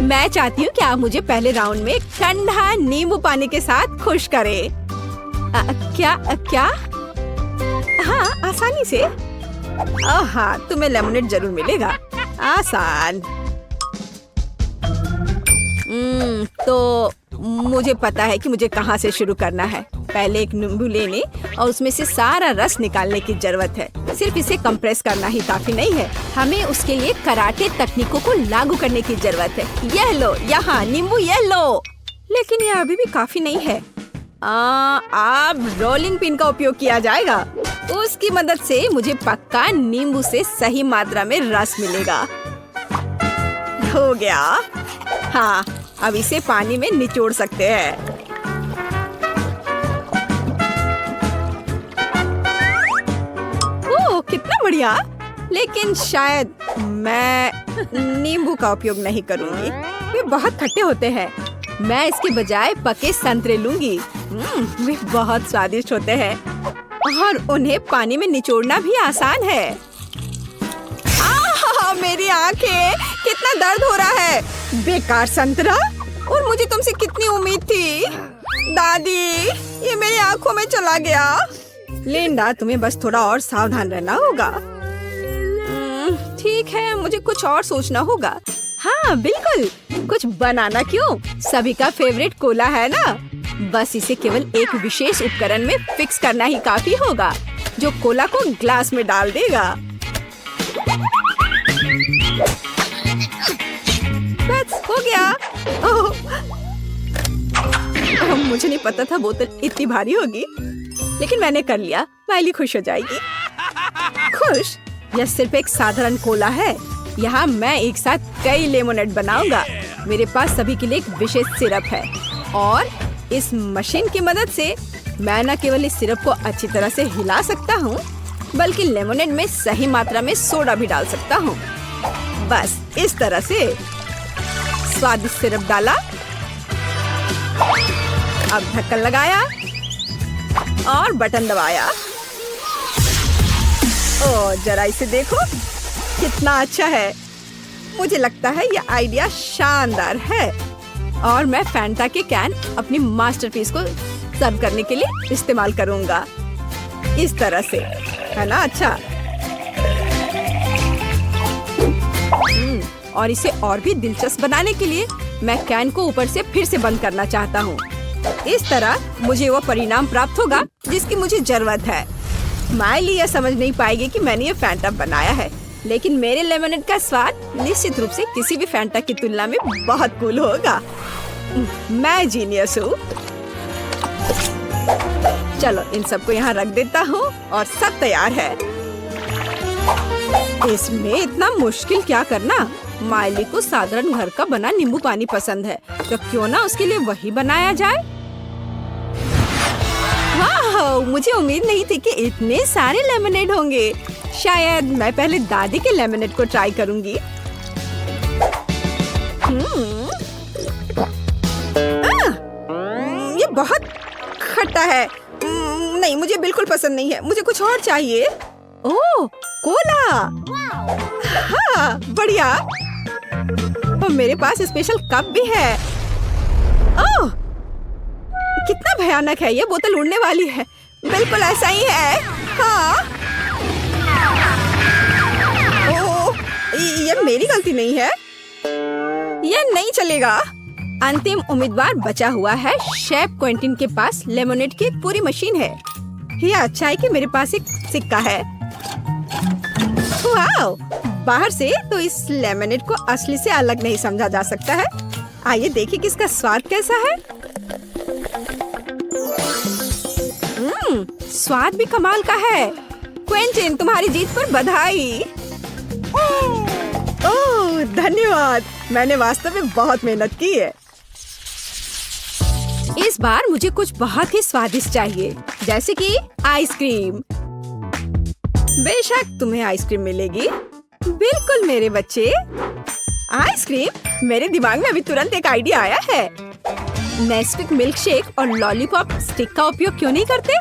मैं चाहती हूँ कि आप मुझे पहले राउंड में ठंडा नींबू पानी के साथ खुश करें। क्या? हाँ, आसानी से। हाँ, तुम्हें लेमनेड जरूर मिलेगा। आसान। तो मुझे पता है कि मुझे कहाँ से शुरू करना है। पहले एक नींबू लेने और उसमें से सारा रस निकालने की जरूरत है। सिर्फ इसे कंप्रेस करना ही काफी नहीं है, हमें उसके लिए कराटे तकनीकों को लागू करने की जरूरत है। यह लो, यहाँ नींबू ये लो। लेकिन यह अभी भी काफी नहीं है। अब रोलिंग पिन का उपयोग किया जाएगा। उसकी मदद से मुझे पक्का नींबू से सही मात्रा में रस मिलेगा। हो गया। हाँ, अब इसे पानी में निचोड़ सकते हैं। ओह, कितना बढ़िया। लेकिन शायद मैं नींबू का उपयोग नहीं करूंगी, वे बहुत खट्टे होते हैं। मैं इसके बजाय पके संतरे लूंगी। वे बहुत स्वादिष्ट होते हैं और उन्हें पानी में निचोड़ना भी आसान है। मेरी आंखें, कितना दर्द हो रहा है। बेकार संतरा, और मुझे तुमसे कितनी उम्मीद थी। दादी, ये मेरी आंखों में चला गया। लिंडा, तुम्हें बस थोड़ा और सावधान रहना होगा। ठीक है, मुझे कुछ और सोचना होगा। हाँ बिल्कुल, कुछ बनाना क्यों, सभी का फेवरेट कोला है ना। बस इसे केवल एक विशेष उपकरण में फिक्स करना ही काफी होगा, जो कोला को ग्लास में डाल देगा। बस हो गया। मुझे नहीं पता था बोतल इतनी भारी होगी, लेकिन मैंने कर लिया। माइली खुश हो जाएगी। खुश? यह सिर्फ एक साधारण कोला है। यहाँ मैं एक साथ कई लेमोनेड बनाऊंगा। मेरे पास सभी के लिए एक विशेष सिरप है और इस मशीन की मदद से मैं न केवल इस सिरप को अच्छी तरह से हिला सकता हूँ, बल्कि लेमोनेड में सही मात्रा में सोडा भी डाल सकता हूँ। बस इस तरह से स्वादिष्ट सिरप डाला, अब ढक्कन लगाया और बटन दबाया। ओह, जरा इसे देखो, कितना अच्छा है। मुझे लगता है यह आइडिया शानदार है और मैं फैंटा के कैन अपनी मास्टरपीस को सर्व करने के लिए इस्तेमाल करूंगा। इस तरह से, है ना? अच्छा। और इसे और भी दिलचस्प बनाने के लिए मैं कैन को ऊपर से फिर से बंद करना चाहता हूँ। इस तरह मुझे वो परिणाम प्राप्त होगा जिसकी मुझे जरूरत है। माइली यह समझ नहीं पाएगी कि मैंने ये फैंटा बनाया है, लेकिन मेरे लेमनेड का स्वाद निश्चित रूप से किसी भी फैंटा की तुलना में बहुत कूल होगा। मैं जीनियस हूँ। चलो इन सबको यहाँ रख देता हूँ और सब तैयार है। इसमें इतना मुश्किल क्या करना। माइली को साधारण घर का बना नींबू पानी पसंद है, तो क्यों ना उसके लिए वही बनाया जाए। वाह, मुझे उम्मीद नहीं थी कि इतने सारे लेमनेड होंगे। शायद मैं पहले दादी के लेमनेड को ट्राई करूंगी। ये बहुत खट्टा है। नहीं, मुझे बिल्कुल पसंद नहीं है। मुझे कुछ और चाहिए। ओह, कोला। हाँ, बढ़िया। और मेरे पास स्पेशल कप भी है। ओह, कितना भयानक है। ये बोतल उड़ने वाली है। बिल्कुल ऐसा ही है। हाँ। ओह, ये मेरी गलती नहीं है। ये नहीं चलेगा। अंतिम उम्मीदवार बचा हुआ है। शेफ क्विंटन के पास लेमोनेड की एक पूरी मशीन है। ये अच्छा है कि मेरे पास एक सिक्का है। वाओ, बाहर से तो इस लेमनेड को असली से अलग नहीं समझा जा सकता है। आइए देखिए कि इसका स्वाद कैसा है। स्वाद भी कमाल का है। क्विंटन, तुम्हारी जीत पर बधाई। ओह, धन्यवाद। मैंने वास्तव में बहुत मेहनत की है। इस बार मुझे कुछ बहुत ही स्वादिष्ट चाहिए, जैसे कि आइसक्रीम। बेशक तुम्हें आइसक्रीम मिलेगी। बिल्कुल मेरे बच्चे। आइसक्रीम? मेरे दिमाग में अभी तुरंत एक आइडिया आया है। नेस्क्विक मिल्क शेक और लॉलीपॉप स्टिक का उपयोग क्यों नहीं करते?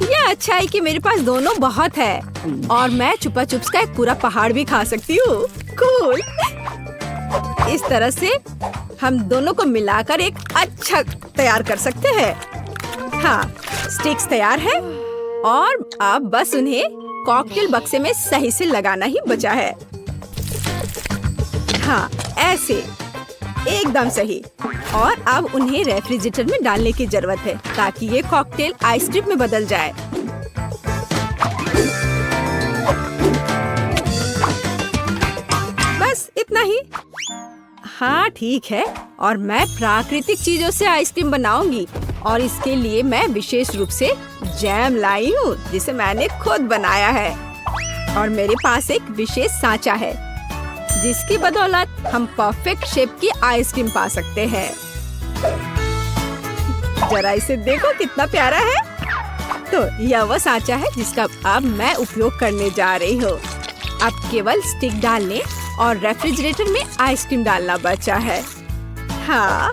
यह अच्छा है कि मेरे पास दोनों बहुत है और मैं चुपा चुप्स का एक पूरा पहाड़ भी खा सकती हूँ। कूल। इस तरह से हम दोनों को मिलाकर एक अच्छा तैयार कर सकते हैं। हाँ, स्टिक्स तैयार है और अब बस उन्हें कॉकटेल बक्से में सही से लगाना ही बचा है। हाँ, ऐसे एकदम सही। और अब उन्हें रेफ्रिजरेटर में डालने की जरूरत है ताकि ये कॉकटेल आइसक्रीम में बदल जाए। बस इतना ही। हाँ ठीक है, और मैं प्राकृतिक चीजों से आइसक्रीम बनाऊंगी और इसके लिए मैं विशेष रूप से जैम लाई हूँ जिसे मैंने खुद बनाया है। और मेरे पास एक विशेष सांचा है जिसकी बदौलत हम परफेक्ट शेप की आइसक्रीम पा सकते हैं। जरा इसे देखो कितना प्यारा है। तो यह वो सांचा है जिसका अब मैं उपयोग करने जा रही हूँ। अब केवल स्टिक डालने और रेफ्रिजरेटर में आइसक्रीम डालना बचा है। हाँ,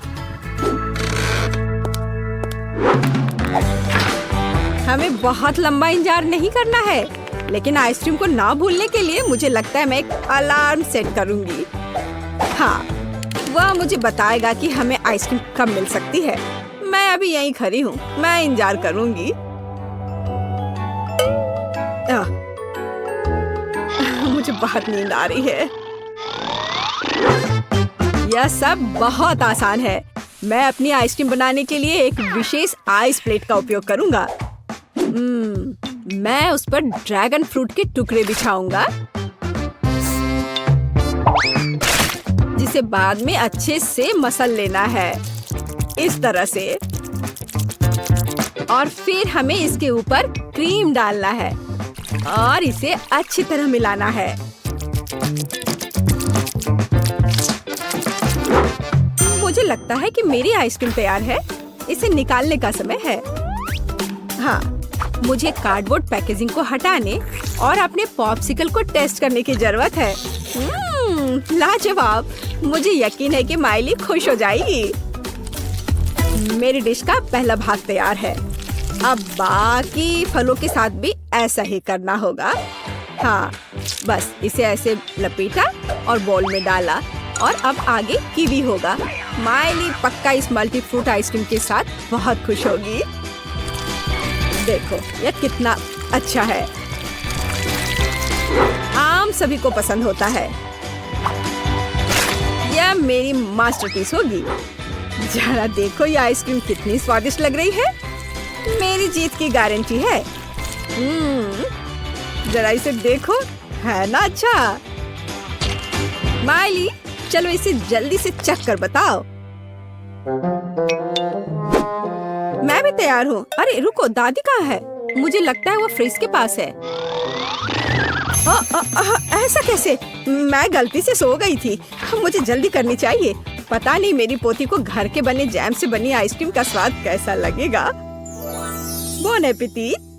हमें बहुत लंबा इंतजार नहीं करना है, लेकिन आइसक्रीम को ना भूलने के लिए मुझे लगता है मैं एक अलार्म सेट करूंगी। हाँ, वह मुझे बताएगा कि हमें आइसक्रीम कब मिल सकती है। मैं अभी यहीं खड़ी हूँ, मैं इंतजार करूंगी। मुझे बहुत नींद आ रही है। यह सब बहुत आसान है। मैं अपनी आइसक्रीम बनाने के लिए एक विशेष आइस प्लेट का उपयोग करूंगा। मैं उस पर ड्रैगन फ्रूट के टुकड़े बिछाऊंगा जिसे बाद में अच्छे से मसल लेना है, इस तरह से। और फिर हमें इसके ऊपर क्रीम डालना है और इसे अच्छी तरह मिलाना है। मुझे लगता है कि मेरी आइसक्रीम तैयार है। इसे निकालने का समय है। हाँ, मुझे कार्डबोर्ड पैकेजिंग को हटाने और अपने पॉप्सिकल को टेस्ट करने की जरूरत है। लाजवाब! मुझे यकीन है कि माइली खुश हो जाएगी। मेरी डिश का पहला भाग तैयार है। अब बाकी फलों के साथ भी ऐसा ही करना होगा। हाँ, बस इसे ऐसे लपेटा और बाउल में डाला और अब आगे कीवी होगा। माइली पक्का इस मल्टी फ्रूट आइसक्रीम के साथ बहुत खुश होगी। देखो यह कितना अच्छा है। आम सभी को पसंद होता है। यह मेरी मास्टरपीस होगी। जरा देखो ये आइसक्रीम कितनी स्वादिष्ट लग रही है। मेरी जीत की गारंटी है। जरा इसे देखो, है ना अच्छा। माइली, चलो इसे जल्दी से चख कर बताओ। मैं भी तैयार हूँ। अरे रुको, दादी कहाँ है? मुझे लगता है वो फ्रिज के पास है। ऐसा कैसे? मैं गलती से सो गई थी। मुझे जल्दी करनी चाहिए। पता नहीं मेरी पोती को घर के बने जैम से बनी आइसक्रीम का स्वाद कैसा लगेगा। Bone appétit.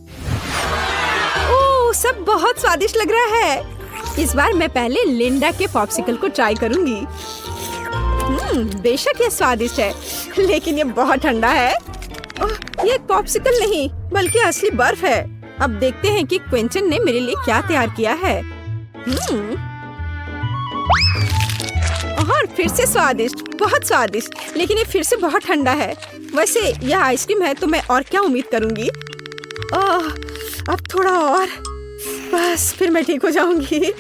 ओह, सब बहुत स्वादिष्ट लग रहा है। इस बार मैं पहले लिंडा के पॉप्सिकल को ट्राई करूंगी। बेशक ये स्वादिष्ट है, लेकिन ये बहुत ठंडा है। ये एक पॉप्सिकल नहीं बल्कि असली बर्फ है। अब देखते हैं कि क्विंटन ने मेरे लिए क्या तैयार किया है। और फिर से स्वादिष्ट, बहुत स्वादिष्ट, लेकिन ये फिर से बहुत ठंडा है। वैसे यह आइसक्रीम है तो मैं और क्या उम्मीद करूंगी। अब थोड़ा और, बस फिर मैं ठीक हो जाऊंगी।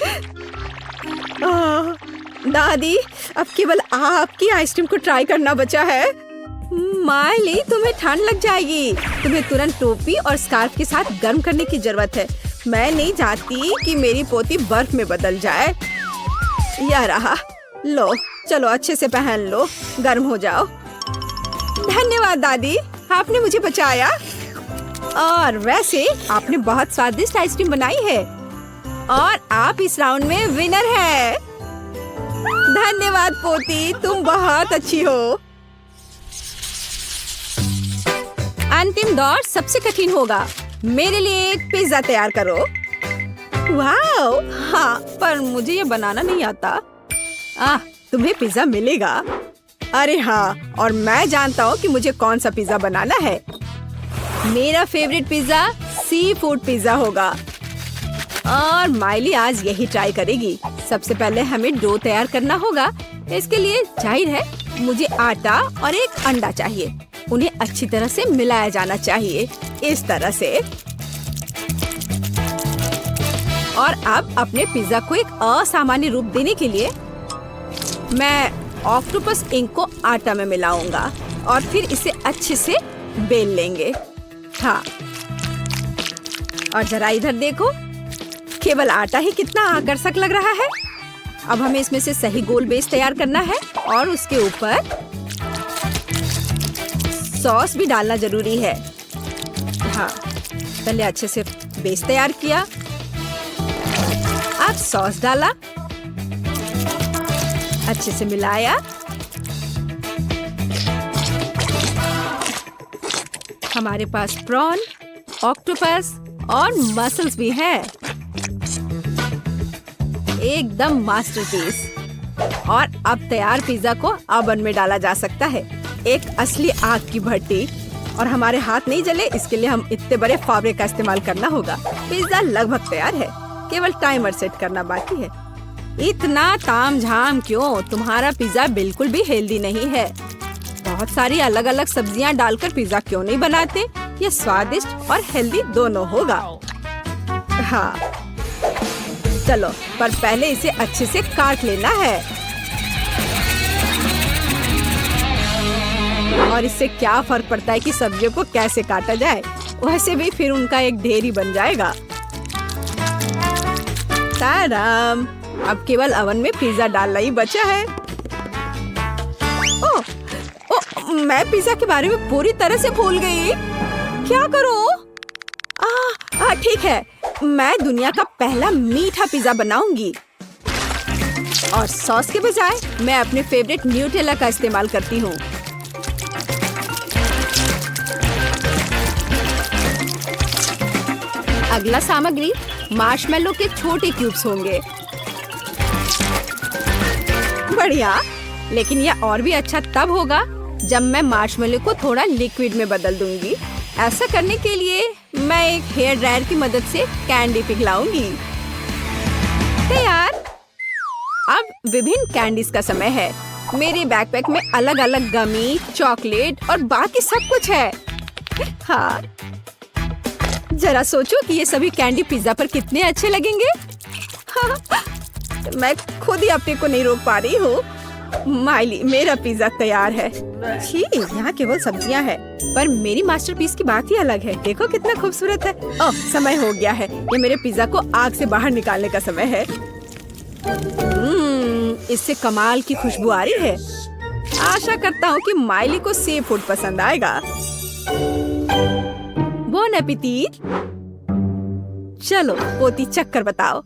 दादी, अब केवल आपकी आइसक्रीम को ट्राई करना बचा है। माइली, तुम्हें ठंड लग जाएगी। तुम्हें तुरंत टोपी और स्कार्फ के साथ गर्म करने की जरूरत है। मैं नहीं चाहती कि मेरी पोती बर्फ में बदल जाए। यह रहा, लो, चलो अच्छे से पहन लो, गर्म हो जाओ। धन्यवाद दादी, आपने मुझे बचाया। और वैसे आपने बहुत स्वादिष्ट आइसक्रीम बनाई है और आप इस राउंड में विनर है। धन्यवाद पोती, तुम बहुत अच्छी हो। अंतिम दौर सबसे कठिन होगा। मेरे लिए एक पिज्जा तैयार करो। वाओ, हाँ, पर मुझे ये बनाना नहीं आता। तुम्हें पिज्जा मिलेगा। अरे हाँ, और मैं जानता हूँ कि मुझे कौन सा पिज्जा बनाना है। मेरा favourite pizza sea food pizza होगा और माइली आज यही ट्राई करेगी। सबसे पहले हमें डो तैयार करना होगा। इसके लिए जाहिर है मुझे आटा और एक अंडा चाहिए। उन्हें अच्छी तरह से मिलाया जाना चाहिए, इस तरह से। और अब अपने पिज्जा को एक असामान्य रूप देने के लिए मैं ऑक्टोपस इंक को आटा में मिलाऊंगा और फिर इसे अच्छे से बेल लेंगे। हाँ, और जरा इधर देखो, केवल आटा ही कितना आकर्षक लग रहा है। अब हमें इसमें से सही गोल बेस तैयार करना है और उसके ऊपर सॉस भी डालना जरूरी है। हाँ, पहले अच्छे से बेस तैयार किया, अब सॉस डाला, अच्छे से मिलाया। हमारे पास प्रॉन, ऑक्टोपस और मसल्स भी है। एकदम मास्टरपीस। और अब तैयार पिज्जा को ओवन में डाला जा सकता है, एक असली आग की भट्टी। और हमारे हाथ नहीं जले, इसके लिए हम इतने बड़े फावड़े का इस्तेमाल करना होगा। पिज्जा लगभग तैयार है, केवल टाइमर सेट करना बाकी है। इतना तामझाम क्यों? तुम्हारा पिज्जा बिल्कुल भी हेल्दी नहीं है। बहुत सारी अलग अलग सब्जियां डालकर पिज्जा क्यों नहीं बनाते? ये स्वादिष्ट और हेल्दी दोनों होगा। हाँ, चलो, पर पहले इसे अच्छे से काट लेना है। और इससे क्या फर्क पड़ता है कि सब्जियों को कैसे काटा जाए? वैसे भी फिर उनका एक ढेर ही बन जाएगा। ताराम, अब केवल ओवन में पिज्जा डालना ही बचा है। ओह, मैं पिज्जा के बारे में पूरी तरह से भूल गई। क्या करूं? ठीक है, मैं दुनिया का पहला मीठा पिज्जा बनाऊंगी। और सॉस के बजाय मैं अपने फेवरेट न्यूटेला का इस्तेमाल करती हूँ। अगला सामग्री मार्शमेलो के छोटे क्यूब्स होंगे। बढ़िया, लेकिन यह और भी अच्छा तब होगा जब मैं मार्शमेलो को थोड़ा लिक्विड में बदल दूंगी। ऐसा करने के लिए मैं एक हेयर ड्रायर की मदद से कैंडी पिघलाऊंगी। तैयार। अब विभिन्न कैंडीज का समय है। मेरे बैकपैक में अलग अलग गमी, चॉकलेट और बाकी सब कुछ है। हाँ, जरा सोचो कि ये सभी कैंडी पिज्जा पर कितने अच्छे लगेंगे। हाँ, मैं खुद ही अपने को नहीं रोक पा रही हूँ। माइली, मेरा पिज्जा तैयार है। छी, यहाँ केवल सब्जियाँ हैं, पर मेरी मास्टरपीस की बात ही अलग है। देखो कितना खूबसूरत है। ओह, समय हो गया है। ये मेरे पिज्जा को आग से बाहर निकालने का समय है। इससे कमाल की खुशबू आ रही है। आशा करता हूँ कि माइली को सी फूड पसंद आएगा। Bone appétit. चलो, पोती चक्कर बताओ।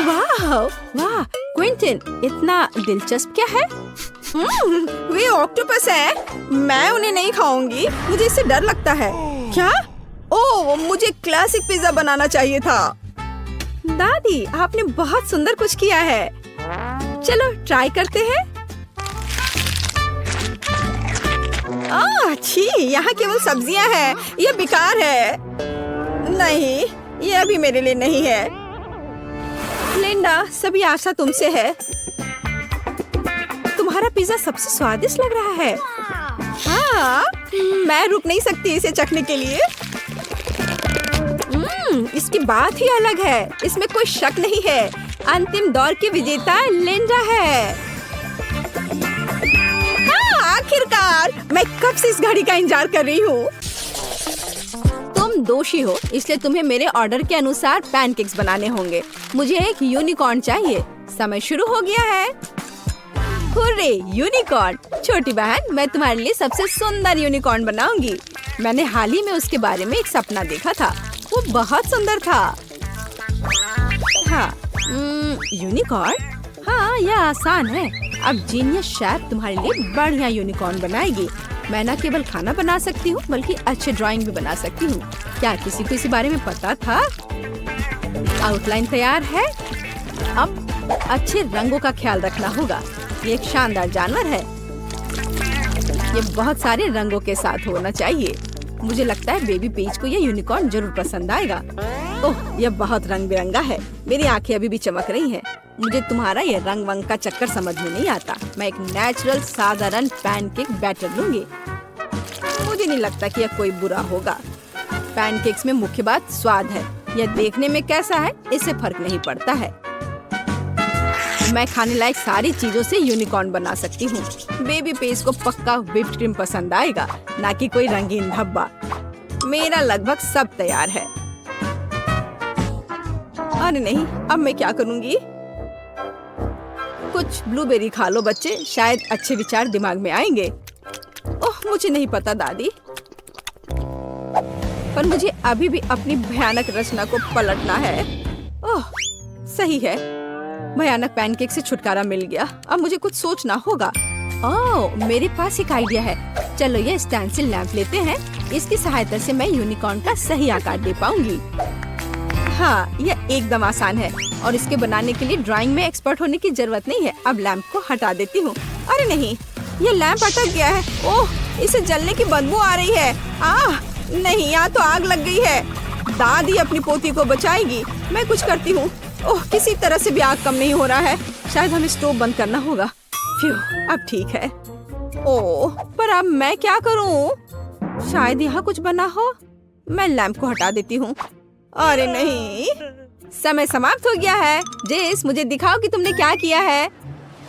वाह वाह, क्विंटन, इतना दिलचस्प क्या है? वे ऑक्टोपस है। मैं उन्हें नहीं खाऊंगी, मुझे इससे डर लगता है। क्या? ओह, मुझे क्लासिक पिज्जा बनाना चाहिए था। दादी, आपने बहुत सुंदर कुछ किया है। चलो ट्राई करते हैं। छी, यहाँ केवल सब्जियाँ हैं। यह बेकार है। नहीं, यह अभी मेरे लिए नहीं है। लिंडा, सभी आशा तुमसे है। तुम्हारा पिज्जा सबसे स्वादिष्ट लग रहा है। हाँ, मैं रुक नहीं सकती इसे चखने के लिए। इसकी बात ही अलग है, इसमें कोई शक नहीं है। अंतिम दौर की विजेता लिंडा है। हाँ, आखिरकार, मैं कब से इस घड़ी का इंतजार कर रही हूँ। तुम दोषी हो, इसलिए तुम्हें मेरे ऑर्डर के अनुसार पैनकेक्स बनाने होंगे। मुझे एक यूनिकॉर्न चाहिए। समय शुरू हो गया है। Hurray, unicorn. छोटी बहन, मैं तुम्हारे लिए सबसे सुंदर यूनिकॉर्न बनाऊंगी। मैंने हाल ही में उसके बारे में एक सपना देखा था, वो बहुत सुंदर था। हाँ, यूनिकॉर्न? हाँ, यह आसान है। अब जीनियस शेफ तुम्हारे लिए बढ़िया यूनिकॉर्न बनाएगी। मैं न केवल खाना बना सकती हूँ, बल्कि अच्छे ड्राइंग भी बना सकती हूँ। क्या किसी को इसी बारे में पता था? आउटलाइन तैयार है। अब अच्छे रंगों का ख्याल रखना होगा। ये एक शानदार जानवर है। ये बहुत सारे रंगों के साथ होना चाहिए। मुझे लगता है बेबी पीच को ये यूनिकॉर्न जरूर पसंद आएगा। ओह, यह बहुत रंग बिरंगा है। मेरी आंखें अभी भी चमक रही हैं। मुझे तुम्हारा ये रंग वंग का चक्कर समझ में नहीं आता। मैं एक नेचुरल साधारण पैनकेक बैटर लूंगी। मुझे नहीं लगता कि यह कोई बुरा होगा। पैनकेक्स में मुख्य बात स्वाद है। यह देखने में कैसा है इससे फर्क नहीं पड़ता है। मैं खाने लायक सारी चीजों से यूनिकॉर्न बना सकती हूँ। बेबी पेस को पक्का व्हिप्ड क्रीम पसंद आएगा, ना कि कोई रंगीन धब्बा। मेरा लगभग सब तैयार है। अरे नहीं, अब मैं क्या करूँगी? कुछ ब्लूबेरी खा लो बच्चे, शायद अच्छे विचार दिमाग में आएंगे। ओह, मुझे नहीं पता दादी, पर मुझे अभी भी अपनी भयानक रचना को पलटना है। ओह, सही है, भयानक पैनकेक से छुटकारा मिल गया। अब मुझे कुछ सोचना होगा। ओह, मेरे पास एक आइडिया है। चलो ये स्टेंसिल लैंप लेते हैं। इसकी सहायता से मैं यूनिकॉर्न का सही आकार दे पाऊंगी। हाँ, यह एकदम आसान है और इसके बनाने के लिए ड्राइंग में एक्सपर्ट होने की जरूरत नहीं है। अब लैंप को हटा देती हूँ। अरे नहीं, ये लैंप अटक गया है। ओह, इसे जलने की बदबू आ रही है। नहीं, यहाँ तो आग लग गई है। दादी अपनी पोती को बचाएगी। मैं कुछ करती हूँ। ओह, किसी तरह से भी आग कम नहीं हो रहा है। शायद हमें स्टोव बंद करना होगा। फ्यू, अब ठीक है। ओह, पर अब मैं क्या करूँ? शायद यहाँ कुछ बना हो। मैं लैंप को हटा देती हूँ। अरे नहीं, समय समाप्त हो गया है। जेस, मुझे दिखाओ कि तुमने क्या किया है।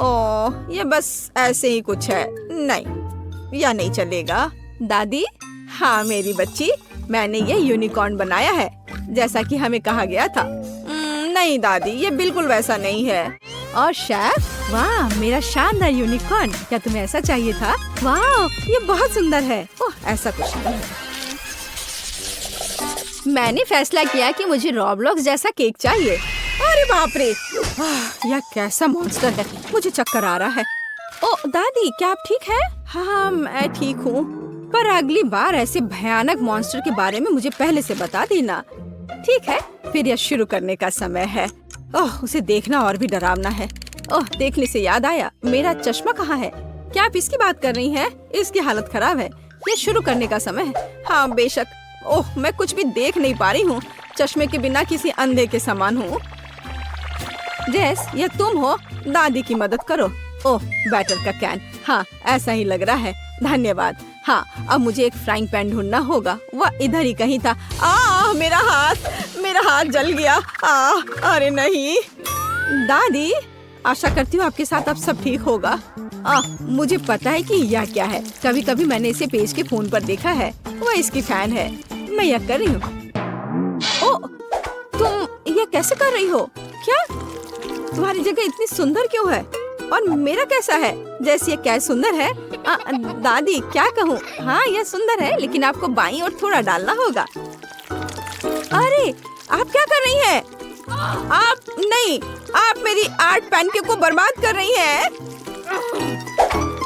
ओह, ये बस ऐसे ही कुछ है। नहीं, यह नहीं चलेगा। दादी, हाँ मेरी बच्ची, मैंने ये यूनिकॉर्न बनाया है जैसा कि हमें कहा गया था। नहीं दादी, ये बिल्कुल वैसा नहीं है। और शेफ, वाह, मेरा शानदार यूनिकॉर्न। क्या तुम्हें ऐसा चाहिए था? वाह, ये बहुत सुंदर है। ओह, ऐसा कुछ नहीं है। मैंने फैसला किया कि मुझे रॉबलॉक्स जैसा केक चाहिए। अरे बाप रे, यह कैसा मॉन्स्टर है। मुझे चक्कर आ रहा है। ओह दादी, क्या आप ठीक है? हाँ, मैं ठीक हूँ, पर अगली बार ऐसे भयानक मॉन्स्टर के बारे में मुझे पहले से बता देना। ठीक है, फिर यह शुरू करने का समय है। ओह, उसे देखना और भी डरावना है। ओह, देखने से याद आया, मेरा चश्मा कहाँ है? क्या आप इसकी बात कर रही हैं? इसकी हालत खराब है। यह शुरू करने का समय है। हाँ बेशक। ओह, मैं कुछ भी देख नहीं पा रही हूँ। चश्मे के बिना किसी अंधे के समान हूँ। जेस, ये तुम हो? दादी की मदद करो। ओह, बैटर का कैन। हाँ, ऐसा ही लग रहा है। धन्यवाद। हाँ, अब मुझे एक फ्राइंग पैन ढूंढना होगा। वह इधर ही कहीं था। मेरा हाथ जल गया। अरे नहीं। दादी, आशा करती हूँ आपके साथ अब सब ठीक होगा। मुझे पता है कि यह क्या है। कभी कभी मैंने इसे पेज के फोन पर देखा है। वह इसकी फैन है। मैं यह कर रही हूँ। ओह, तुम यह कैसे कर रही हो? क्या तुम्हारी जगह इतनी सुंदर क्यों है? और मेरा कैसा है? जैसे ये क्या सुंदर है? दादी, क्या कहूँ? हाँ, यह सुंदर है, लेकिन आपको बाईं ओर थोड़ा डालना होगा। अरे, आप क्या कर रही हैं? आप मेरी आर्ट पैनकेक को बर्बाद कर रही हैं।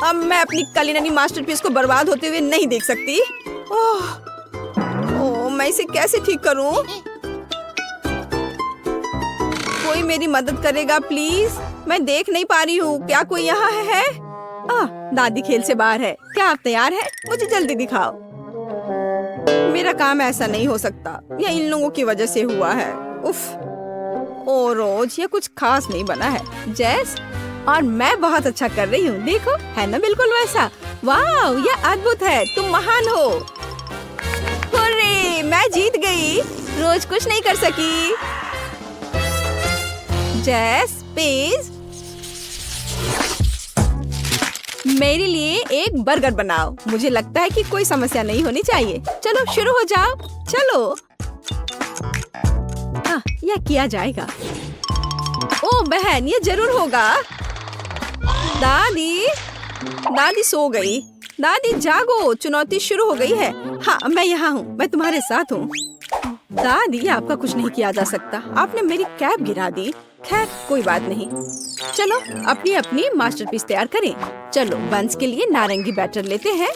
अब मैं अपनी कुलिनरी मास्टरपीस को बर्बाद होते हुए नहीं देख सकती। ओह, मैं इसे कैसे ठीक करूं? कोई मेरी मदद करेगा प्लीज? मैं देख नहीं पा रही हूँ। क्या कोई यहाँ है? दादी खेल से बाहर है। क्या आप तैयार हैं? मुझे जल्दी दिखाओ। मेरा काम ऐसा नहीं हो सकता। यह इन लोगों की वजह से हुआ है। उफ। ओ रोज, ये कुछ खास नहीं बना है। जेस, और मैं बहुत अच्छा कर रही हूँ। देखो, है ना बिल्कुल वैसा। वाह, यह अद्भुत है। तुम महान हो। हुर्रे, मैं जीत गई। रोज कुछ नहीं कर सकी। जेस, प्लीज मेरे लिए एक बर्गर बनाओ। मुझे लगता है कि कोई समस्या नहीं होनी चाहिए। चलो शुरू हो जाओ। चलो। यह किया जाएगा। ओ बहन, ये जरूर होगा। दादी सो गई। दादी जागो, चुनौती शुरू हो गई है। हाँ, मैं यहाँ हूँ। मैं तुम्हारे साथ हूँ। दादी, आपका कुछ नहीं किया जा सकता। आपने मेरी कैप गिरा दी। खैर, कोई बात नहीं। चलो अपनी अपनी मास्टरपीस तैयार करें। चलो, बंस के लिए नारंगी बैटर लेते हैं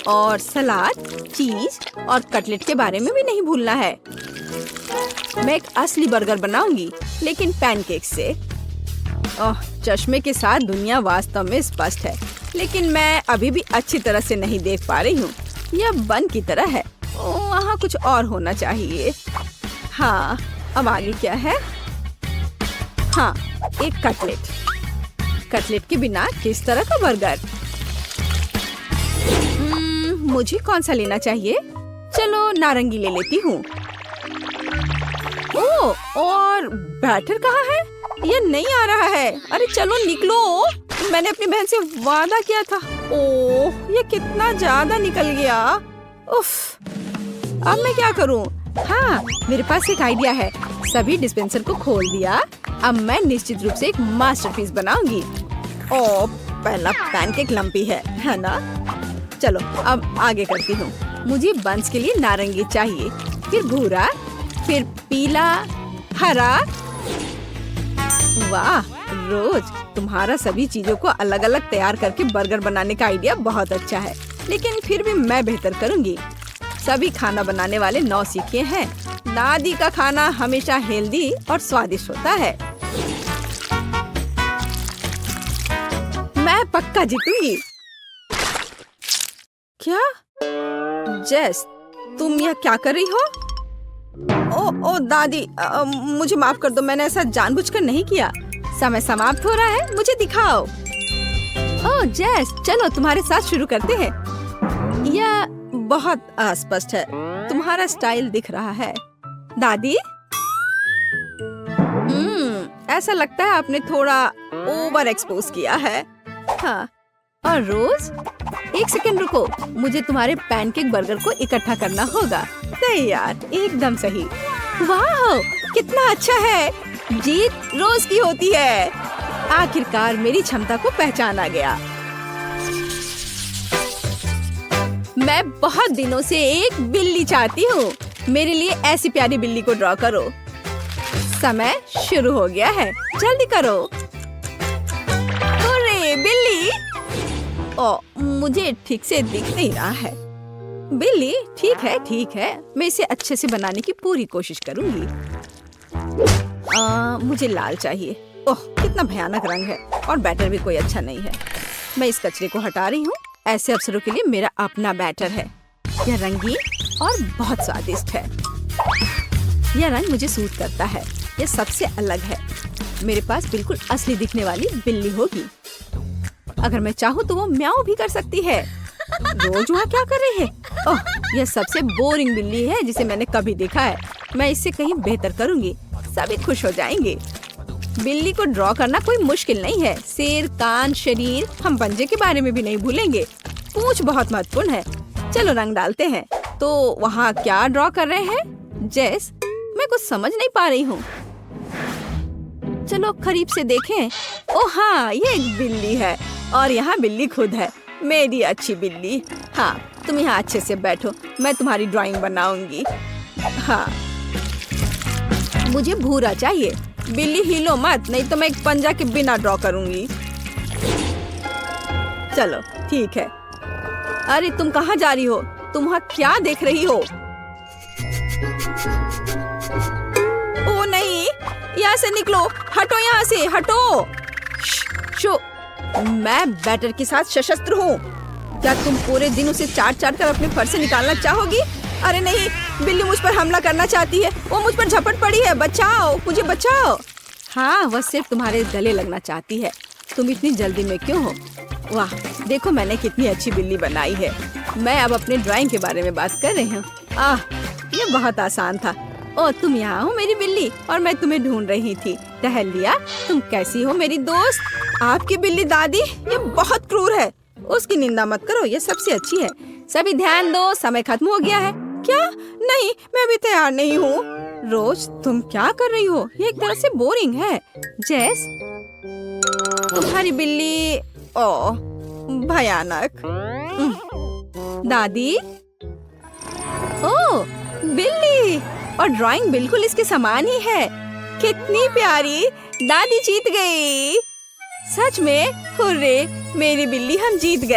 और सलाद, चीज और कटलेट के बारे में भी नहीं भूलना है। मैं एक असली बर्गर बनाऊंगी, लेकिन पैनकेक से। ओह, चश्मे के साथ दुनिया वास्तव में स्पष्ट है, लेकिन मैं अभी भी अच्छी तरह से नहीं देख पा रही हूँ। यह बन की तरह है। वहाँ कुछ और होना चाहिए। हाँ, अब आगे क्या है? हाँ, एक कटलेट। कटलेट के बिना किस तरह का बर्गर? मुझे कौन सा लेना चाहिए? चलो नारंगी ले लेती हूँ। ओह, और बैटर कहाँ है? ये नहीं आ रहा है। अरे चलो निकलो, मैंने अपनी बहन से वादा किया था। ओह, ये कितना ज्यादा निकल गया। उफ, अब मैं क्या करूँ? हाँ, मेरे पास एक आइडिया है। सभी डिस्पेंसर को खोल दिया। अब मैं निश्चित रूप से एक मास्टरपीस बनाऊंगी। ओह, पहला पैनकेक लंपी है ना? चलो अब आगे करती हूँ। मुझे बंस के लिए नारंगी चाहिए, फिर भूरा, फिर पीला, हरा। वाह रोज, तुम्हारा सभी चीजों को अलग अलग तैयार करके बर्गर बनाने का आइडिया बहुत अच्छा है, लेकिन फिर भी मैं बेहतर करूंगी। सभी खाना बनाने वाले नौसिखिए हैं। दादी का खाना हमेशा हेल्दी और स्वादिष्ट होता है। मैं पक्का जीतूंगी। क्या जेस, तुम यह क्या कर रही हो? ओ दादी, मुझे माफ कर दो, मैंने ऐसा जानबूझकर नहीं किया। समय समाप्त हो रहा है, मुझे दिखाओ। ओह जेस, चलो तुम्हारे साथ शुरू करते हैं। यह बहुत अस्पष्ट है, तुम्हारा स्टाइल दिख रहा है। दादी, ऐसा लगता है आपने थोड़ा ओवर एक्सपोज किया है। हाँ, और रोज एक सेकंड रुको, मुझे तुम्हारे पैनकेक बर्गर को इकट्ठा करना होगा। तैयार, एकदम सही। वाह, कितना अच्छा है। जीत रोज की होती है। आखिरकार मेरी क्षमता को पहचाना गया। मैं बहुत दिनों से एक बिल्ली चाहती हूँ। मेरे लिए ऐसी प्यारी बिल्ली को ड्रॉ करो। समय शुरू हो गया है, जल्दी करो। अरे बिल्ली, मुझे ठीक से दिख नहीं रहा है। बिल्ली, ठीक है, मैं इसे अच्छे से बनाने की पूरी कोशिश करूंगी। मुझे लाल चाहिए। ओह, कितना भयानक रंग है, और बैटर भी कोई अच्छा नहीं है। मैं इस कचरे को हटा रही हूँ। ऐसे अवसरों के लिए मेरा अपना बैटर है। यह रंगीन और बहुत स्वादिष्ट है। यह रंग मुझे सूट करता है। यह सबसे अलग है। मेरे पास बिल्कुल असली दिखने वाली बिल्ली होगी। अगर मैं चाहूँ तो वो म्याऊं भी कर सकती है। रोज वहाँ क्या कर रही है? ओह, यह सबसे बोरिंग बिल्ली है जिसे मैंने कभी देखा है। मैं इससे कहीं बेहतर करूँगी, सभी खुश हो जाएंगे। बिल्ली को ड्रॉ करना कोई मुश्किल नहीं है। सिर, कान, शरीर, हम पंजे के बारे में भी नहीं भूलेंगे। पूंछ बहुत महत्वपूर्ण है। चलो रंग डालते हैं। तो वहाँ क्या ड्रॉ कर रहे हैं जेस? मैं कुछ समझ नहीं पा रही हूँ। चलो करीब से देखें। ओह हाँ, ये एक बिल्ली है, और यहाँ बिल्ली खुद है, मेरी अच्छी बिल्ली। हाँ, तुम यहाँ अच्छे से बैठो, मैं तुम्हारी ड्राइंग बनाऊंगी। हाँ, मुझे भूरा चाहिए। बिल्ली हिलो मत, नहीं तो मैं एक पंजा के बिना ड्रॉ करूंगी। चलो ठीक है। अरे तुम कहाँ जा रही हो? तुम वहाँ क्या देख रही हो? ओ नहीं, यहाँ से निकलो, हटो यहाँ से, हटो। शो, मैं बैटर के साथ सशस्त्र हूँ। क्या तुम पूरे दिन उसे चाट कर अपने फर से निकालना चाहोगी? अरे नहीं, बिल्ली मुझ पर हमला करना चाहती है। वो मुझ पर झपट पड़ी है। बचाओ, मुझे बचाओ। हाँ, वह सिर्फ तुम्हारे गले लगना चाहती है। तुम इतनी जल्दी में क्यों हो? वाह, देखो मैंने कितनी अच्छी बिल्ली बनाई है। मैं अब अपने ड्राइंग के बारे में बात कर रही हूँ। ये बहुत आसान था। ओ, तुम यहाँ हो मेरी बिल्ली, और मैं तुम्हें ढूंढ रही थी। टहल लिया, तुम कैसी हो मेरी दोस्त? आपकी बिल्ली दादी, ये बहुत क्रूर है। उसकी निंदा मत करो, ये सबसे अच्छी है। सभी ध्यान दो, समय खत्म हो गया है। क्या? नहीं, मैं अभी तैयार नहीं हूँ। रोज, तुम क्या कर रही हो? ये एक तरह से बोरिंग है। जेस, तुम्हारी बिल्ली भयानक। दादी, ओह बिल्ली, और ड्राइंग बिल्कुल इसके समान ही है। कितनी प्यारी। दादी जीत गई। सच में, हुर्रे, मेरी बिल्ली, हम जीत गए।